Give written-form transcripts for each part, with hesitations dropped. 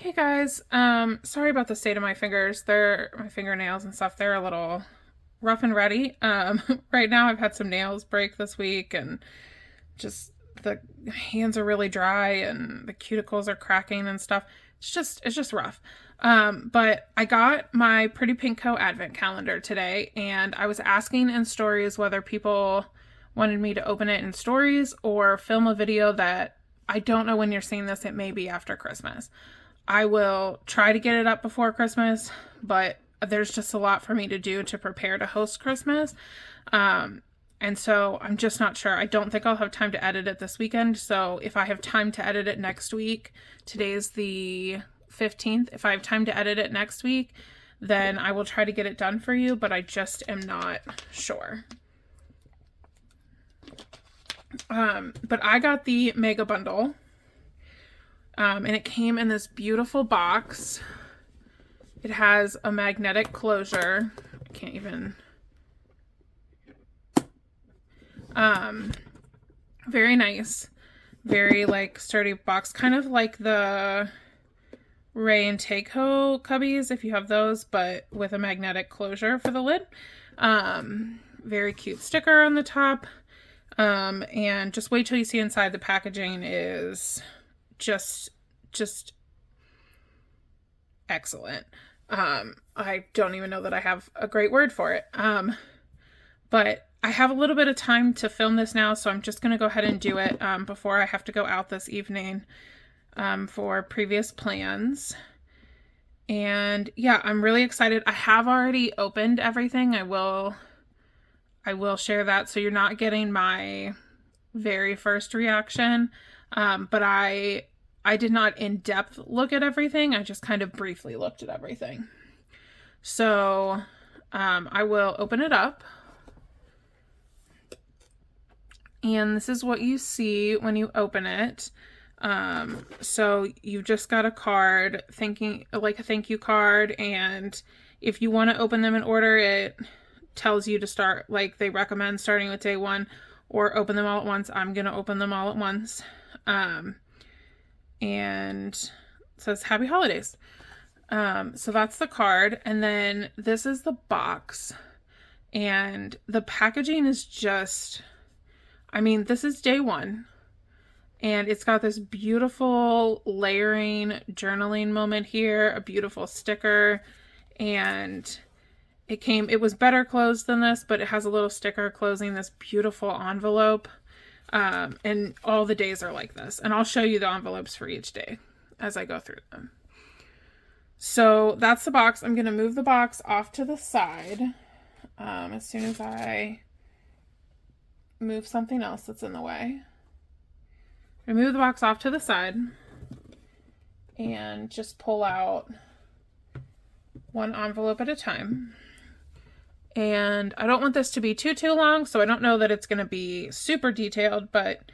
Hey guys, sorry about the state of my fingers. My fingernails and stuff, they're a little rough and ready. Right now I've had some nails break this week and just the hands are really dry and the cuticles are cracking and stuff. It's just rough. But I got my Pretty Pink Co advent calendar today and I was asking in stories whether people wanted me to open it in stories or film a video that I don't know when you're seeing this, it may be after Christmas. I will try to get it up before Christmas, but there's just a lot for me to do to prepare to host Christmas. And so I'm just not sure. I don't think I'll have time to edit it this weekend. So if I have time to edit it next week, today's the 15th. If I have time to edit it next week, then I will try to get it done for you, but I just am not sure. But I got the mega bundle. And it came in this beautiful box. It has a magnetic closure. I can't even. Very nice. Very like sturdy box. Kind of like the Ray and Takeo cubbies, if you have those, but with a magnetic closure for the lid. Very cute sticker on the top. And just wait till you see inside. The packaging is just excellent. I don't even know that I have a great word for it. But I have a little bit of time to film this now, so I'm just going to go ahead and do it before I have to go out this evening for previous plans. And yeah, I'm really excited. I have already opened everything. I will share that, so you're not getting my very first reaction. But I did not in depth look at everything. I just kind of briefly looked at everything. So I will open it up. And this is what you see when you open it. So you just got a card, like a thank you card. And if you want to open them in order, it tells you to start, like they recommend starting with day one or open them all at once. I'm going to open them all at once. And it says happy holidays. So that's the card. And then this is the box. And the packaging is just, this is day one. And it's got this beautiful layering journaling moment here, a beautiful sticker. And it was better closed than this, but it has a little sticker closing this beautiful envelope. And all the days are like this. And I'll show you the envelopes for each day as I go through them. So that's the box. I'm going to move the box off to the side as soon as I move something else that's in the way. I'm going to move the box off to the side and just pull out one envelope at a time. And I don't want this to be too long, so I don't know that it's going to be super detailed, but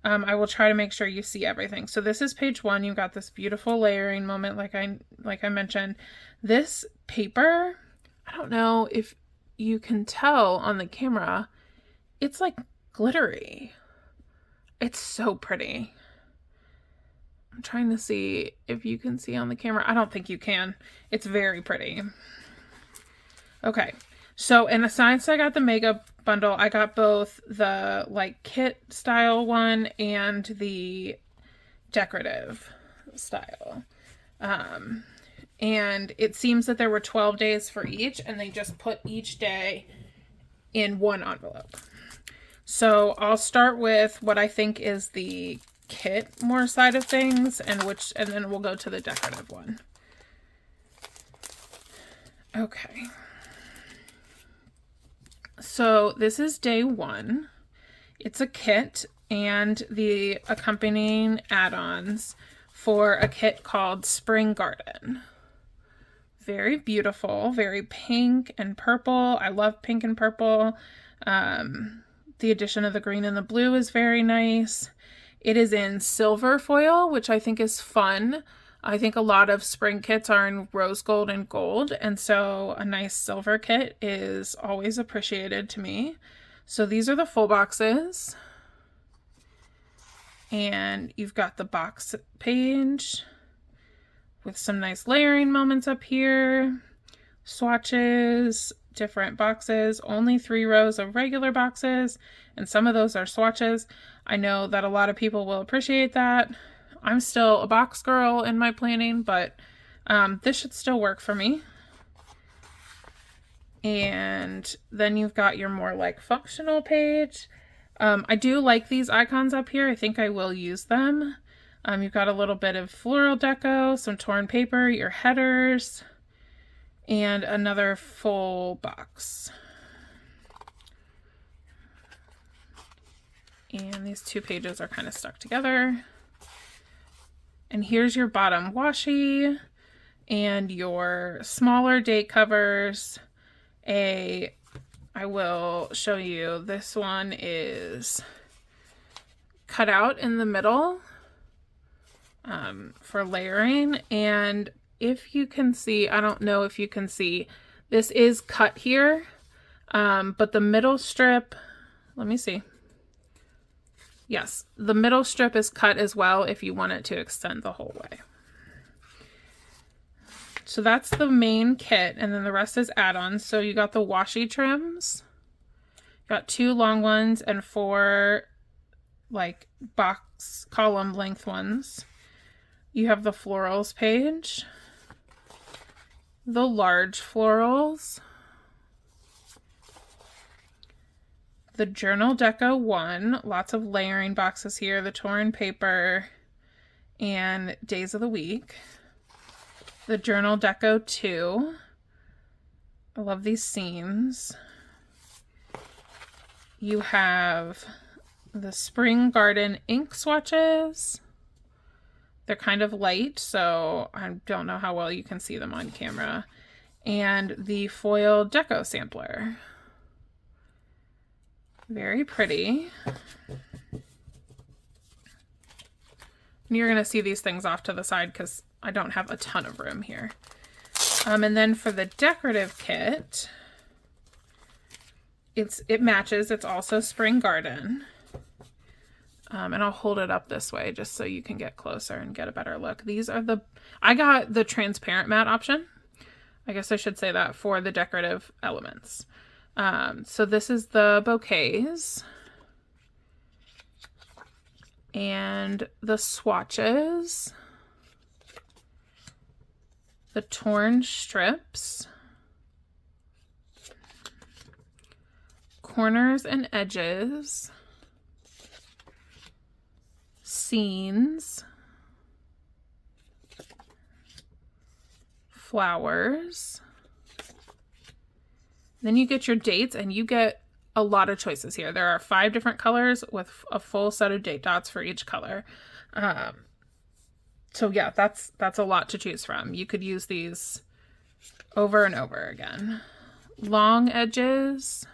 I will try to make sure you see everything. So this is page one. You've got this beautiful layering moment, like I mentioned. This paper, I don't know if you can tell on the camera, it's like glittery. It's so pretty. I'm trying to see if you can see on the camera. I don't think you can. It's very pretty. Okay. So, and since I got the mega bundle, I got both the like kit style one and the decorative style. And it seems that there were 12 days for each, and they just put each day in one envelope. So I'll start with what I think is the kit more side of things, and then we'll go to the decorative one. Okay. So this is day one. It's a kit and the accompanying add-ons for a kit called Spring Garden. Very beautiful, very pink and purple. I love pink and purple. The addition of the green and the blue is very nice. It is in silver foil, which I think is fun. I think a lot of spring kits are in rose gold and gold, and so a nice silver kit is always appreciated to me. So these are the full boxes. And you've got the box page, with some nice layering moments up here. Swatches, different boxes, only 3 rows of regular boxes, and some of those are swatches. I know that a lot of people will appreciate that. I'm still a box girl in my planning, but this should still work for me. And then you've got your more like functional page. I do like these icons up here. I think I will use them. You've got a little bit of floral deco, some torn paper, your headers, and another full box. And these 2 pages are kind of stuck together. And here's your bottom washi and your smaller date covers. I will show you, this one is cut out in the middle for layering. And if you can see, I don't know if you can see, this is cut here, but the middle strip, let me see. Yes, the middle strip is cut as well if you want it to extend the whole way. So that's the main kit, and then the rest is add-ons. So you got the washi trims, got 2 long ones and 4 like box column length ones. You have the florals page, the large florals, the Journal Deco 1, lots of layering boxes here, the torn paper, and days of the week. The Journal Deco 2. I love these seams. You have the Spring Garden ink swatches. They're kind of light, so I don't know how well you can see them on camera. And the foil deco sampler. Very pretty. And you're going to see these things off to the side because I don't have a ton of room here. And then for the decorative kit, it matches. It's also Spring Garden. And I'll hold it up this way just so you can get closer and get a better look. These are I got the transparent matte option. I guess I should say that for the decorative elements. So this is the bouquets and the swatches, the torn strips, corners and edges, scenes, flowers. Then you get your dates, and you get a lot of choices here. There are 5 different colors with a full set of date dots for each color. So yeah, that's a lot to choose from. You could use these over and over again. Long edges,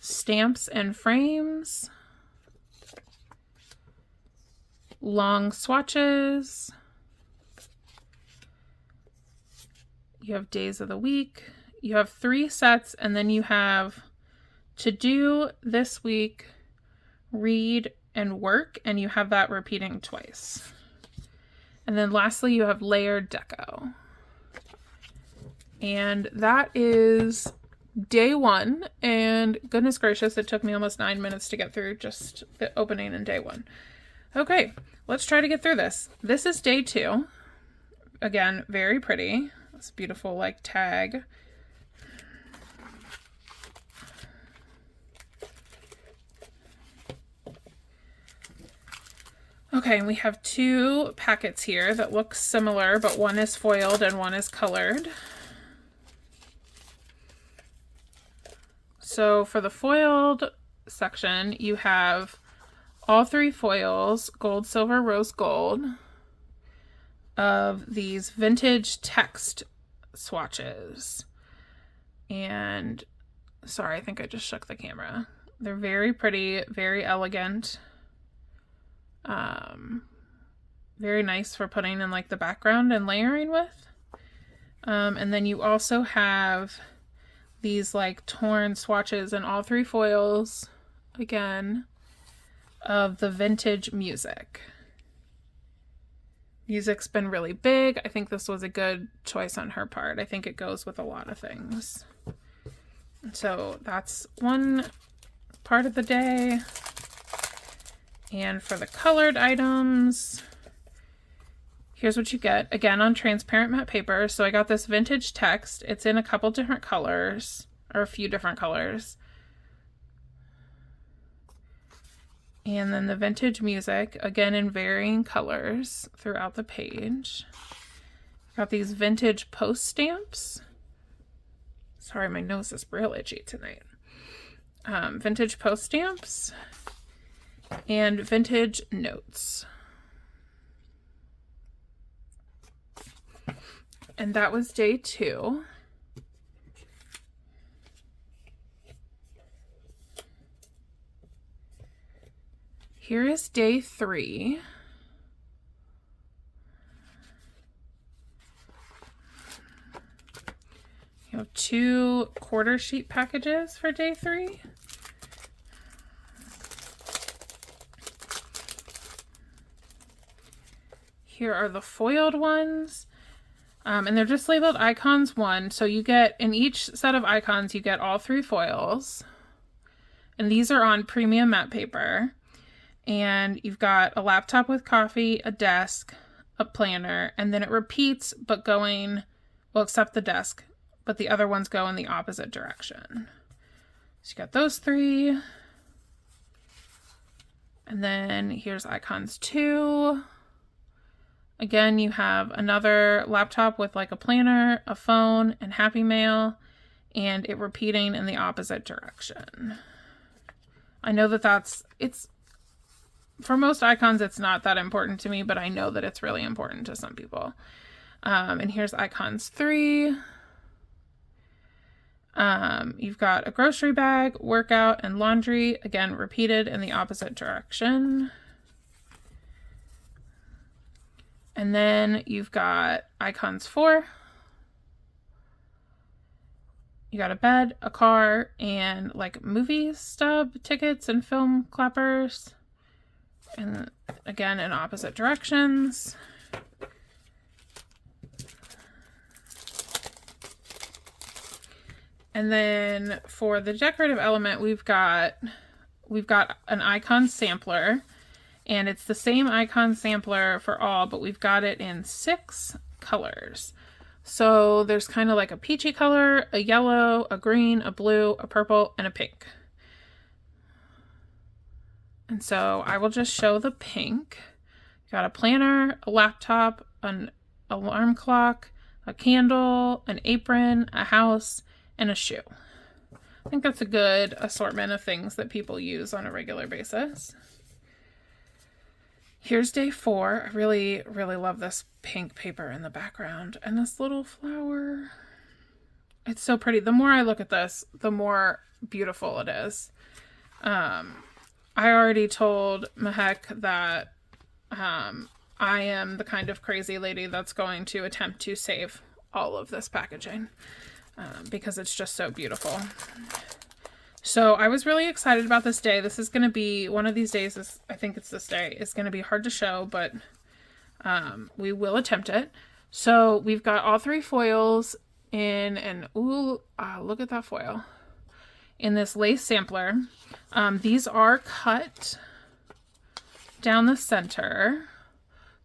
stamps and frames, long swatches. You have days of the week. You have 3 sets, and then you have to do this week, read, and work, and you have that repeating twice. And then lastly, you have layered deco. And that is day 1, and goodness gracious, it took me almost 9 minutes to get through just the opening in day 1. Okay, let's try to get through this. This is day 2. Again, very pretty. This beautiful like tag. Okay, and we have 2 packets here that look similar, but one is foiled and one is colored. So for the foiled section, you have all 3 foils, gold, silver, rose gold, of these vintage text swatches. And sorry, I think I just shook the camera. They're very pretty, very elegant. Very nice for putting in like the background and layering with. And then you also have these like torn swatches in all 3 foils, again, of the vintage music. Music's been really big. I think this was a good choice on her part. I think it goes with a lot of things. So that's one part of the day. And for the colored items, here's what you get. Again, on transparent matte paper. So I got this vintage text. It's in a couple different colors, or a few different colors. And then the vintage music, again in varying colors throughout the page. Got these vintage post stamps. Sorry, my nose is real itchy tonight. Vintage post stamps and vintage notes. And that was day 2. Here is day 3. You have 2 quarter sheet packages for day 3. Here are the foiled ones. And they're just labeled icons 1. So you get, in each set of icons, you get all 3 foils. And these are on premium matte paper. And you've got a laptop with coffee, a desk, a planner, and then it repeats, but going, well, except the desk, but the other ones go in the opposite direction. So you got those 3. And then here's icons 2. Again, you have another laptop with like a planner, a phone, and Happy Mail, and it repeating in the opposite direction. I know that it's, for most icons, it's not that important to me, but I know that it's really important to some people. And here's icons 3. You've got a grocery bag, workout, and laundry, again, repeated in the opposite direction. And then you've got icons 4. You got a bed, a car, and like movie stub tickets and film clappers. And again, in opposite directions. And then for the decorative element, we've got an icon sampler, and it's the same icon sampler for all, but we've got it in 6 colors. So there's kind of like a peachy color, a yellow, a green, a blue, a purple, and a pink. And so I will just show the pink. You got a planner, a laptop, an alarm clock, a candle, an apron, a house, and a shoe. I think that's a good assortment of things that people use on a regular basis. Here's day 4. I really, really love this pink paper in the background and this little flower. It's so pretty. The more I look at this, the more beautiful it is. I already told Mehek that I am the kind of crazy lady that's going to attempt to save all of this packaging because it's just so beautiful. So I was really excited about this day. This is going to be one of these days. I think it's this day. It's going to be hard to show, but we will attempt it. So we've got all 3 foils in an, ooh, look at that foil. In this lace sampler. These are cut down the center,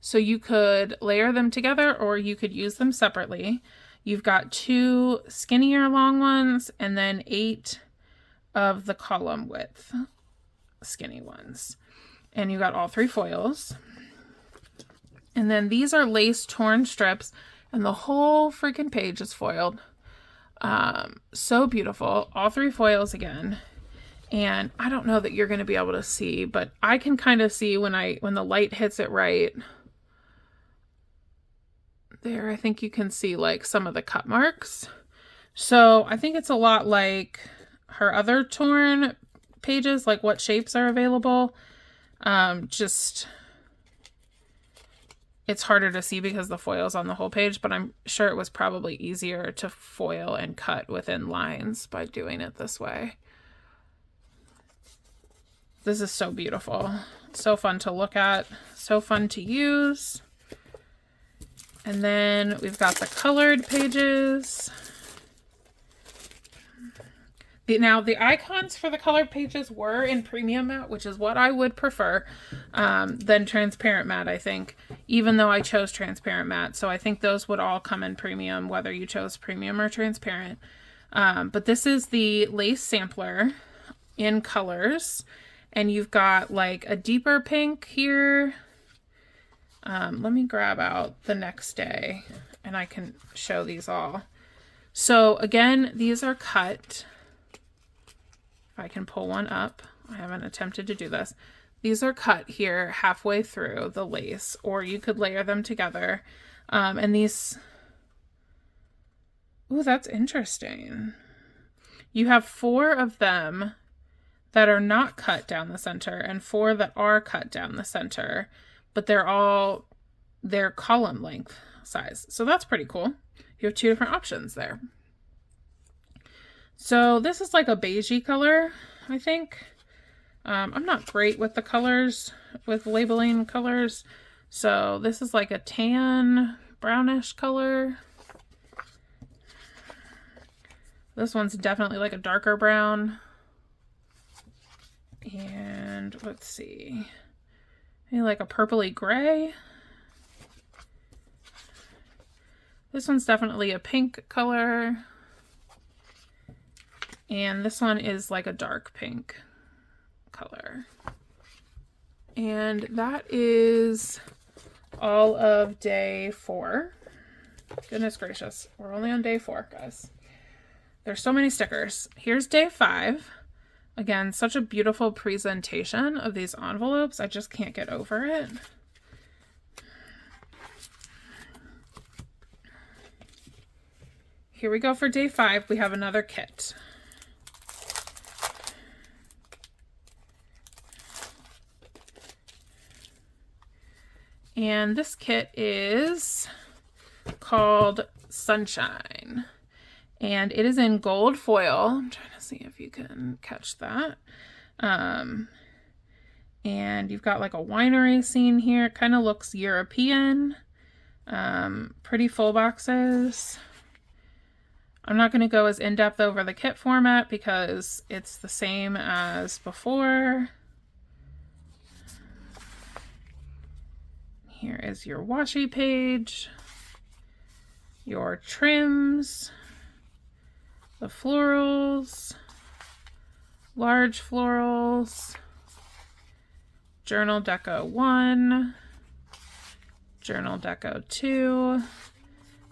so you could layer them together or you could use them separately. You've got 2 skinnier long ones and then 8 of the column width skinny ones. And you got all 3 foils. And then these are lace torn strips, and the whole freaking page is foiled. So beautiful. All 3 foils again. And I don't know that you're going to be able to see, but I can kind of see when the light hits it right there. I think you can see like some of the cut marks. So I think it's a lot like her other torn pages, like what shapes are available. Just it's harder to see because the foil's on the whole page, but I'm sure it was probably easier to foil and cut within lines by doing it this way. This is so beautiful. So fun to look at. So fun to use. And then we've got the colored pages. Now, the icons for the colored pages were in premium matte, which is what I would prefer than transparent matte, I think, even though I chose transparent matte. So I think those would all come in premium, whether you chose premium or transparent. But this is the lace sampler in colors. And you've got like a deeper pink here. Let me grab out the next day and I can show these all. So again, these are cut. I can pull one up. I haven't attempted to do this. These are cut here halfway through the lace, or you could layer them together. And these, ooh, that's interesting. You have 4 of them that are not cut down the center and 4 that are cut down the center, but they're column length size. So that's pretty cool. You have 2 different options there. So this is like a beigey color, I think. I'm not great with the colors, with labeling colors. So this is like a tan, brownish color. This one's definitely like a darker brown. And let's see, maybe like a purpley gray. This one's definitely a pink color. And this one is like a dark pink color. And that is all of day 4. Goodness gracious, we're only on day 4, guys. There's so many stickers. Here's day 5. Again, such a beautiful presentation of these envelopes. I just can't get over it. Here we go for day 5. We have another kit. And this kit is called Sunshine. And it is in gold foil. I'm trying to see if you can catch that. And you've got like a winery scene here. It kind of looks European. Pretty full boxes. I'm not going to go as in-depth over the kit format because it's the same as before. Here is your washi page, your trims, the florals, large florals, Journal Deco 1, Journal Deco 2,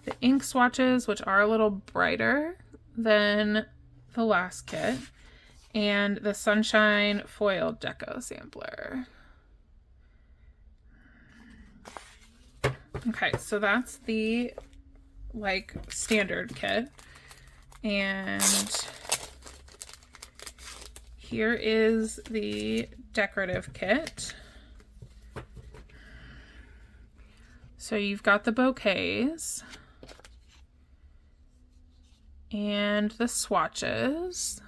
the ink swatches, which are a little brighter than the last kit, and the Sunshine Foil Deco Sampler. Okay, so that's the like standard kit. And here is the decorative kit. So you've got the bouquets and the swatches,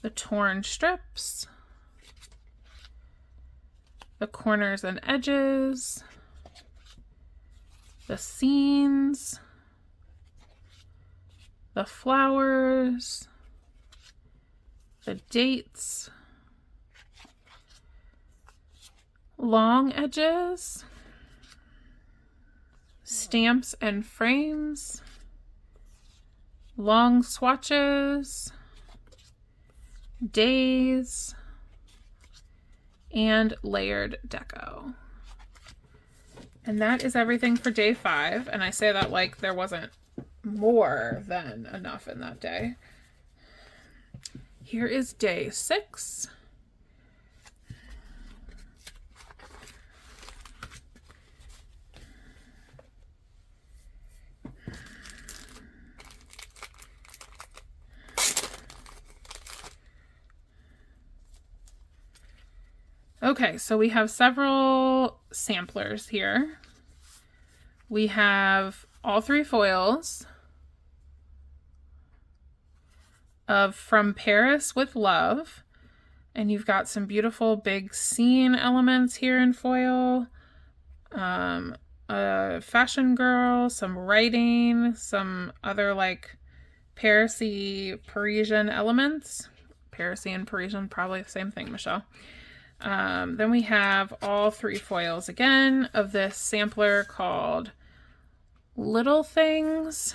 the torn strips, the corners and edges, the scenes, the flowers, the dates, long edges, stamps and frames, long swatches, days, and layered deco. And that is everything for day 5. And I say that like there wasn't more than enough in that day. Here is day 6. Okay, so we have several samplers here. We have all 3 foils of From Paris with Love. And you've got some beautiful big scene elements here in foil. A fashion girl, some writing, some other like Parisian elements. Parisian and Parisian, probably the same thing, Michelle. Then we have all 3 foils again of this sampler called Little Things.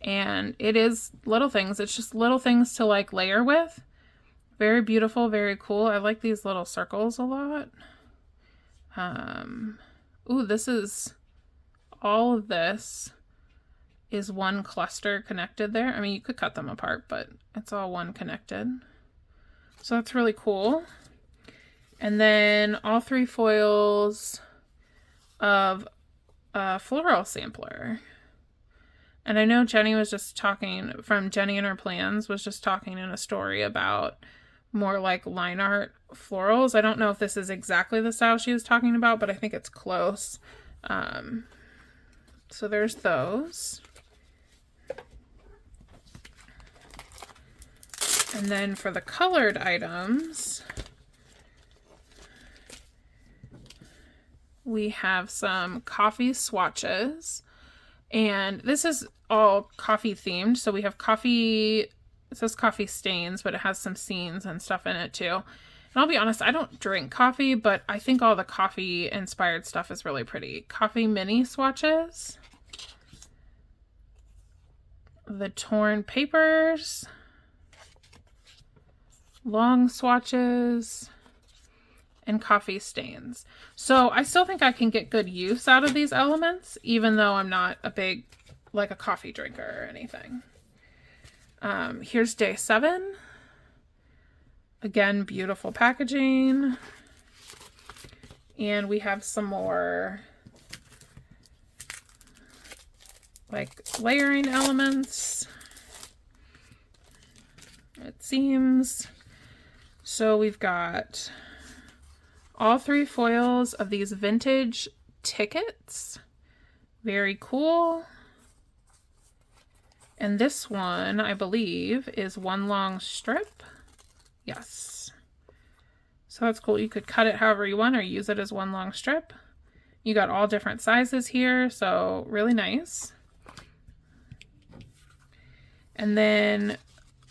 And it is little things. It's just little things to like layer with. Very beautiful, very cool. I like these little circles a lot. Ooh, this is, all of this is one cluster connected there. I mean, you could cut them apart, but it's all one connected. So that's really cool. And then all 3 foils of a floral sampler. And I know Jenny was just talking, from Jenny and Her Plans, was just talking in a story about more like line art florals. I don't know if this is exactly the style she was talking about, but I think it's close. So there's those. And then for the colored items, we have some coffee swatches. And this is all coffee themed. So we have coffee, it says coffee stains, but it has some scenes and stuff in it too. And I'll be honest, I don't drink coffee, but I think all the coffee inspired stuff is really pretty. Coffee mini swatches. The torn papers. Long swatches. And coffee stains. So I still think I can get good use out of these elements, even though I'm not a big, like a coffee drinker or anything. Here's day 7. Again, beautiful packaging. And we have some more like layering elements, it seems. So we've got all 3 foils of these vintage tickets. Very cool. And this one, I believe, is one long strip. Yes. So that's cool. You could cut it however you want or use it as one long strip. You got all different sizes here, so really nice. And then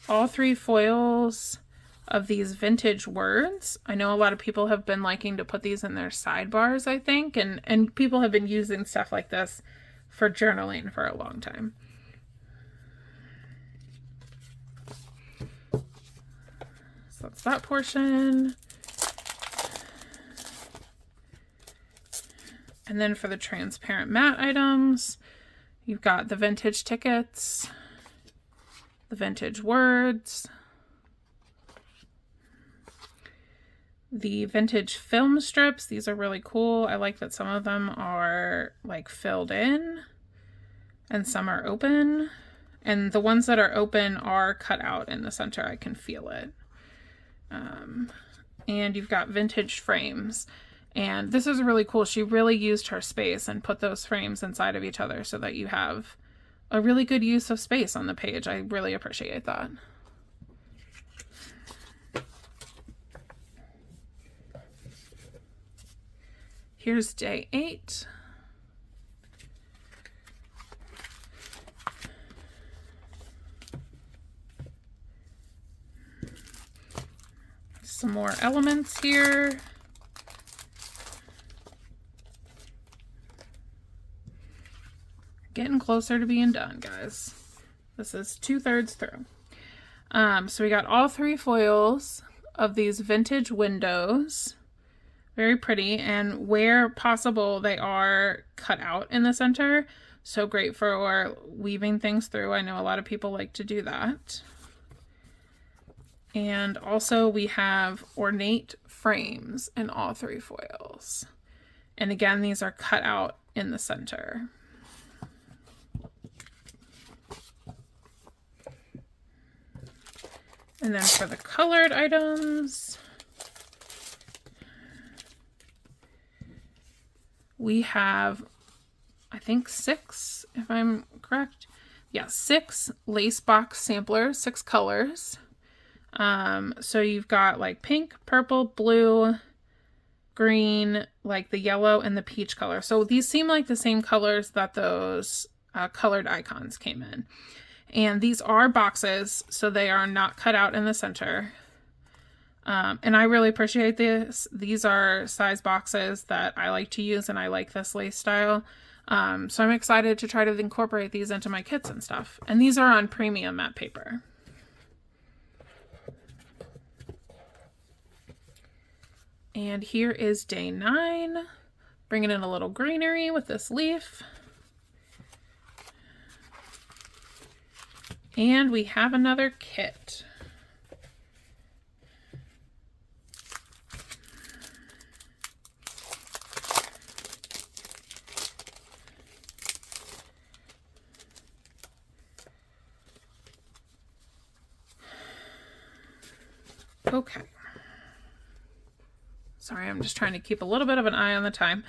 all 3 foils of these vintage words. I know a lot of people have been liking to put these in their sidebars, I think, and people have been using stuff like this for journaling for a long time. So that's that portion. And then for the transparent matte items, you've got the vintage tickets, the vintage words, the vintage film strips. These are really cool. I like that some of them are like filled in and some are open. And the ones that are open are cut out in the center. I can feel it. And you've got vintage frames. And this is really cool. She really used her space and put those frames inside of each other so that you have a really good use of space on the page. I really appreciate that. Here's day 8. Some more elements here. Getting closer to being done, guys. This is 2/3 through. So we got all 3 foils of these vintage windows. Very pretty, and where possible, they are cut out in the center. So great for weaving things through. I know a lot of people like to do that. And also we have ornate frames in all 3 foils. And again, these are cut out in the center. And then for the colored items, we have, I think 6, if I'm correct. Yeah, 6 lace box samplers, 6 colors. So you've got like pink, purple, blue, green, like the yellow and the peach color. So these seem like the same colors that those colored icons came in. And these are boxes, so they are not cut out in the center. And I really appreciate this. These are size boxes that I like to use, and I like this lace style. So I'm excited to try to incorporate these into my kits and stuff. And these are on premium matte paper. And here is day 9, bringing in a little greenery with this leaf. And we have another kit. Okay. Sorry, I'm just trying to keep a little bit of an eye on the time.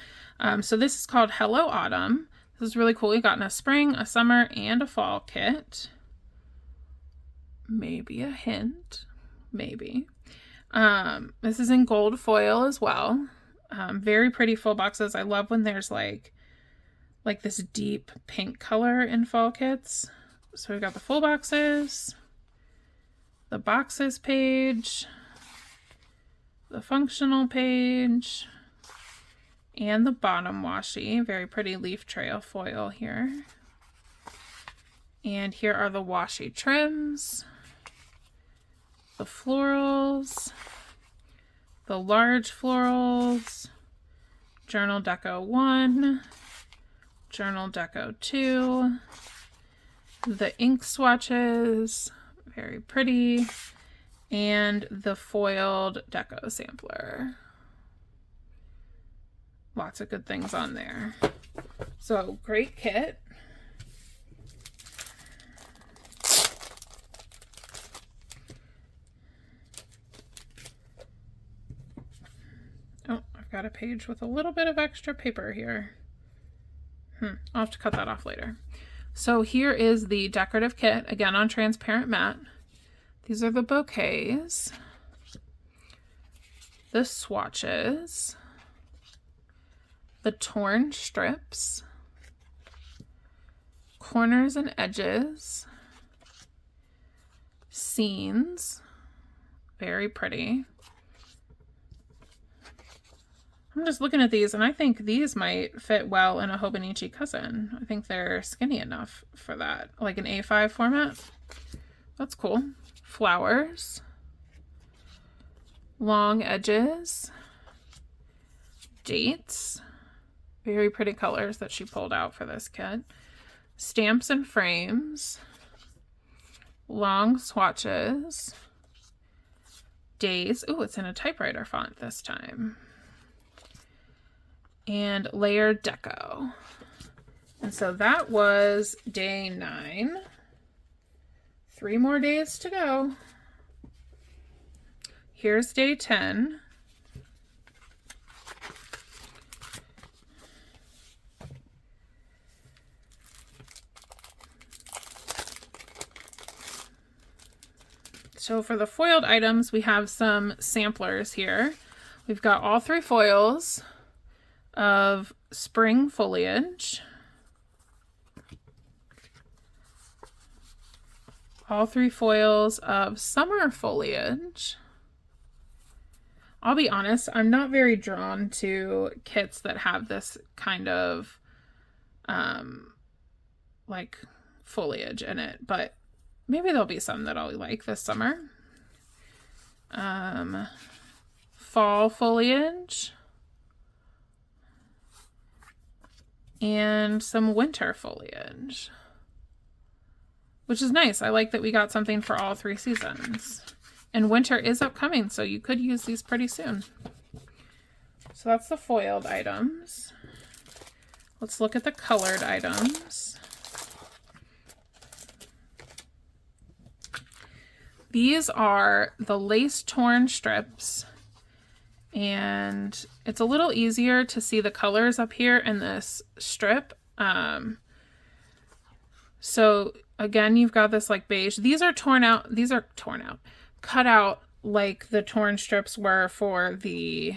So this is called Hello Autumn. This is really cool. We got in a spring, a summer, and a fall kit. Maybe a hint. Maybe. This is in gold foil as well. Very pretty full boxes. I love when there's like this deep pink color in fall kits. So we've got the full boxes, the boxes page, the functional page, and the bottom washi. Very pretty leaf trail foil here. And here are the washi trims, the florals, the large florals, Journal Deco 1, Journal Deco 2, the ink swatches, very pretty, and the foiled deco sampler. Lots of good things on there. So great kit. Oh, I've got a page with a little bit of extra paper here. I'll have to cut that off later. So here is the decorative kit, again on transparent matte. These are the bouquets, the swatches, the torn strips, corners and edges, scenes, very pretty. I'm just looking at these and I think these might fit well in a Hobonichi cousin. I think they're skinny enough for that, like an A5 format. That's cool. Flowers, long edges, dates, very pretty colors that she pulled out for this kit, stamps and frames, long swatches, days. Oh, it's in a typewriter font this time. And layered deco. And so that was day 9. 3 more days to go. Here's day 10. So for the foiled items, we have some samplers here. We've got all 3 foils of spring foliage, all 3 foils of summer foliage. I'll be honest, I'm not very drawn to kits that have this kind of like foliage in it, but maybe there'll be some that I'll like this summer. Fall foliage and some winter foliage, which is nice. I like that we got something for all 3 seasons. And winter is upcoming, so you could use these pretty soon. So that's the foiled items. Let's look at the colored items. These are the lace torn strips, and it's a little easier to see the colors up here in this strip. So again, you've got this like beige. These are torn out, cut out like the torn strips were for the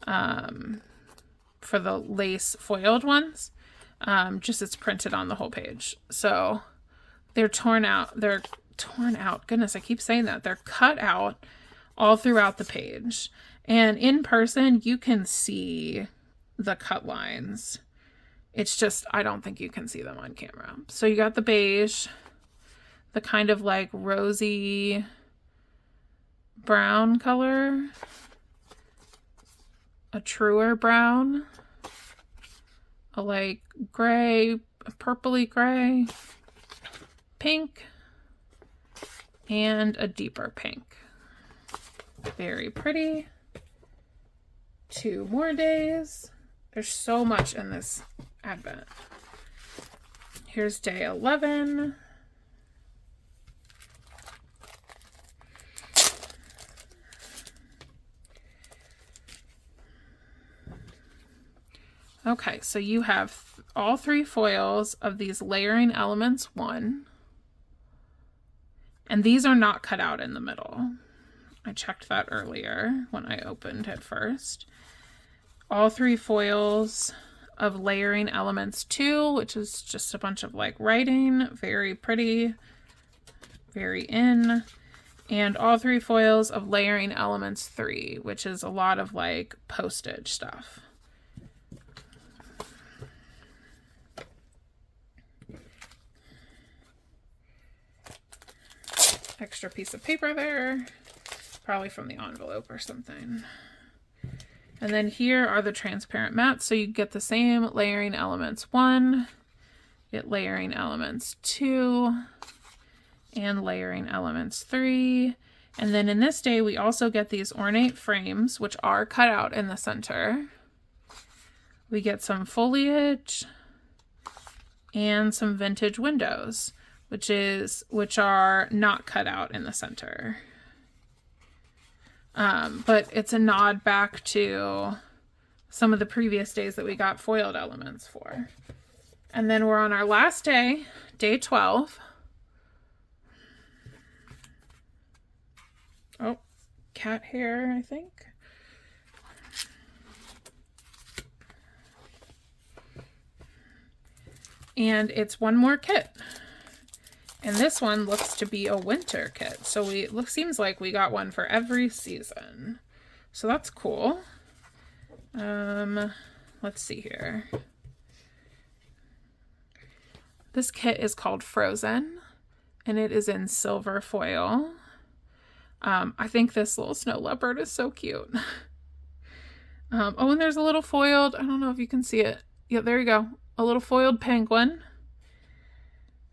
for the lace foiled ones. Just it's printed on the whole page. So they're torn out. They're torn out. Goodness, I keep saying that. They're cut out all throughout the page. And in person, you can see the cut lines. It's just, I don't think you can see them on camera. So you got the beige, the kind of like rosy brown color, a truer brown, a like gray, a purpley gray, pink, and a deeper pink. Very pretty. 2 more days. There's so much in this Advent. Here's day 11. Okay, so you have all 3 foils of these Layering Elements 1. And these are not cut out in the middle. I checked that earlier when I opened it first. All 3 foils of Layering Elements 2, which is just a bunch of like writing, very pretty, very in. And all 3 foils of Layering Elements 3, which is a lot of like postage stuff. Extra piece of paper there, probably from the envelope or something. And then here are the transparent mats. So you get the same Layering Elements 1, get Layering Elements 2, and Layering Elements 3. And then in this day, we also get these ornate frames, which are cut out in the center. We get some foliage and some vintage windows, which are not cut out in the center. But it's a nod back to some of the previous days that we got foiled elements for. And then we're on our last day, day 12. Oh, cat hair, I think. And it's one more kit. And this one looks to be a winter kit. So seems like we got one for every season. So that's cool. Let's see here. This kit is called Frozen, and it is in silver foil. I think this little snow leopard is so cute. Oh, and there's a little foiled, I don't know if you can see it. Yeah, there you go. A little foiled penguin.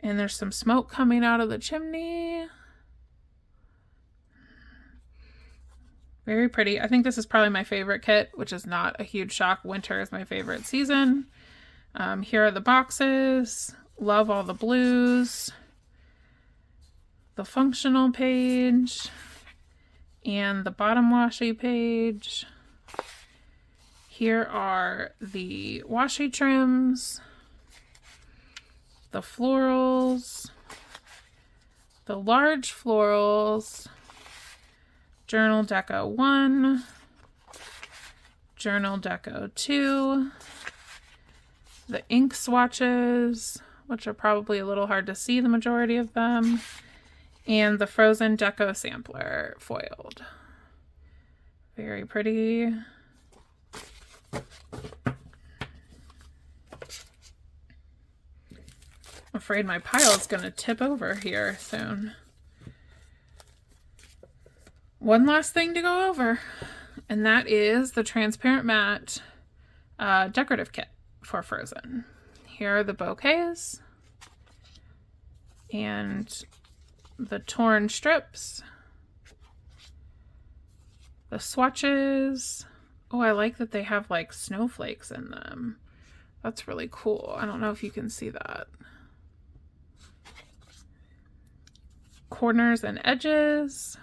And there's some smoke coming out of the chimney. Very pretty. I think this is probably my favorite kit, which is not a huge shock. Winter is my favorite season. Here are the boxes. Love all the blues. The functional page. And the bottom washi page. Here are the washi trims. The florals, the large florals, Journal Deco 1, Journal Deco 2, the ink swatches, which are probably a little hard to see, the majority of them, and the Frozen Deco sampler foiled. Very pretty. I'm afraid my pile is going to tip over here soon. One last thing to go over, and that is the transparent matte decorative kit for Frozen. Here are the bouquets and the torn strips, the swatches. Oh, I like that they have like snowflakes in them. That's really cool. I don't know if you can see that. Corners and edges,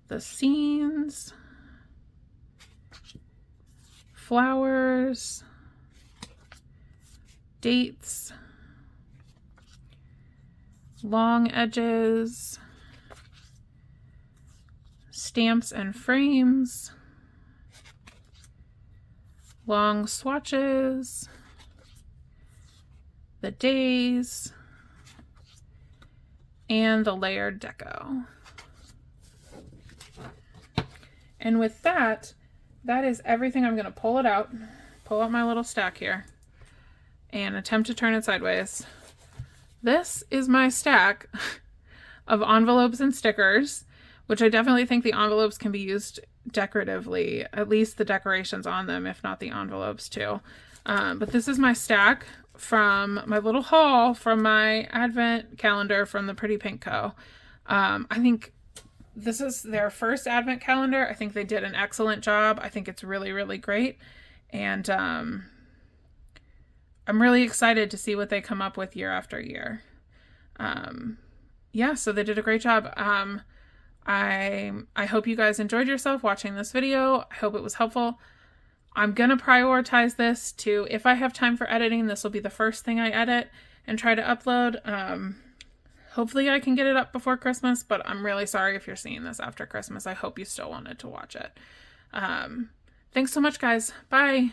the scenes, flowers, dates, long edges, stamps and frames, long swatches, the days, and the layered deco. And with that, that is everything. I'm going to pull out my little stack here, and attempt to turn it sideways. This is my stack of envelopes and stickers, which I definitely think the envelopes can be used decoratively, at least the decorations on them, if not the envelopes too. But this is my stack from my little haul from my advent calendar from the Pretty Pink Co. I think this is their first advent calendar. I think they did an excellent job. I think it's really, really great. And I'm really excited to see what they come up with year after year. Yeah, so they did a great job. I hope you guys enjoyed yourself watching this video. I hope it was helpful. I'm going to prioritize this to, if I have time for editing, this will be the first thing I edit and try to upload. Hopefully I can get it up before Christmas, but I'm really sorry if you're seeing this after Christmas. I hope you still wanted to watch it. Thanks so much, guys. Bye.